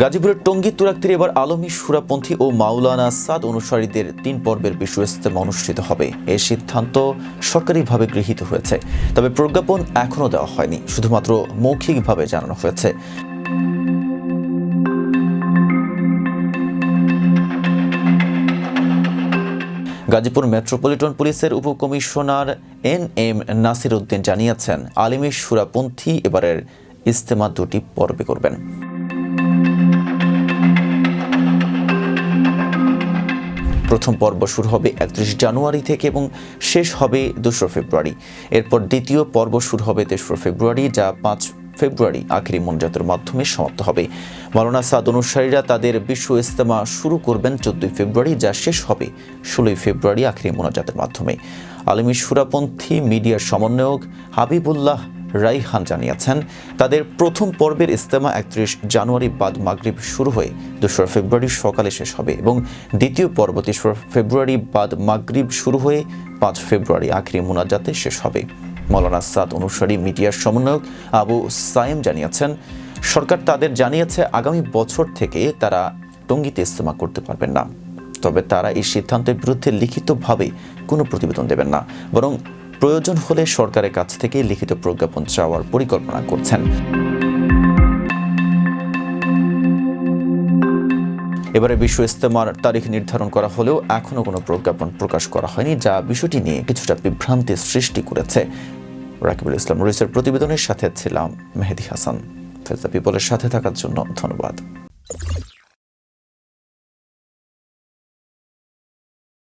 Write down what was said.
গাজীপুরের টঙ্গী তুরাগতীরে এবার আলমী সুরাপন্থী ও মাওলানা সাদ অনুসারীদের ৩ পর্বের বিশ্ব ইজতেমা অনুষ্ঠিত হবে। এই সিদ্ধান্ত সরকারিভাবে গৃহীত হয়েছে, তবে প্রজ্ঞাপন এখনও দেওয়া হয়নি, শুধুমাত্র মৌখিকভাবে জানানো হয়েছে। গাজীপুর মেট্রোপলিটন পুলিশের উপকমিশনার NM নাসির উদ্দিন জানিয়েছেন, আলমী সুরাপন্থী এবারের ইজতেমা 2টি পর্বে করবেন। প্রথম পর্ব শুরু হবে 31 জানুয়ারি থেকে এবং শেষ হবে 2 ফেব্রুয়ারি। এরপর দ্বিতীয় পর্ব শুরু হবে 3 ফেব্রুয়ারি, যা 5 ফেব্রুয়ারি আখেরি মোনাজাতের মাধ্যমে সমাপ্ত হবে। মাওলানা সাদ অনুসারীরা তাদের বিশ্ব ইজতেমা শুরু করবেন 14 ফেব্রুয়ারি, যা শেষ হবে 16 ফেব্রুয়ারি আখেরি মোনাজাতের মাধ্যমে। আলমী সুরাপন্থী মিডিয়ার সমন্বয়ক হাবিবুল্লাহ রাইহান জানিয়েছেন, তাদের প্রথম পর্বের ইজতেমা 31 জানুয়ারি বাদ মাগরিব শুরু হয়ে 2 ফেব্রুয়ারি সকালে শেষ হবে এবং দ্বিতীয় পর্ব 3 ফেব্রুয়ারি বাদ মাগরিব শুরু হয়ে 5 ফেব্রুয়ারি আখেরি মোনাজাতে শেষ হবে। মাওলানা সাদ অনুসারী মিডিয়ার সমন্বয়ক আবু সায়েম জানিয়েছেন, সরকার তাদের জানিয়েছে আগামী বছর থেকে তারা টঙ্গীতে ইজতেমা করতে পারবেন না, তবে তারা এই সিদ্ধান্তের বিরুদ্ধে লিখিতভাবে কোনো প্রতিবেদন দেবেন না, বরং প্রয়োজন হলে সরকারের কাছ থেকে লিখিত প্রজ্ঞাপন চাওয়ার পরিকল্পনা করছেন। এবারে বিশ্ব ইজতেমার তারিখ নির্ধারণ করা হলেও এখনও কোনো প্রজ্ঞাপন প্রকাশ করা হয়নি, যা বিষয়টি নিয়ে কিছুটা বিভ্রান্তির সৃষ্টি করেছে। রাকিবুল ইসলাম রুইসের প্রতিবেদনের সাথে ছিলাম মেহেদি হাসান। ফেজ দ্য পিপলের সাথে থাকার জন্য ধন্যবাদ।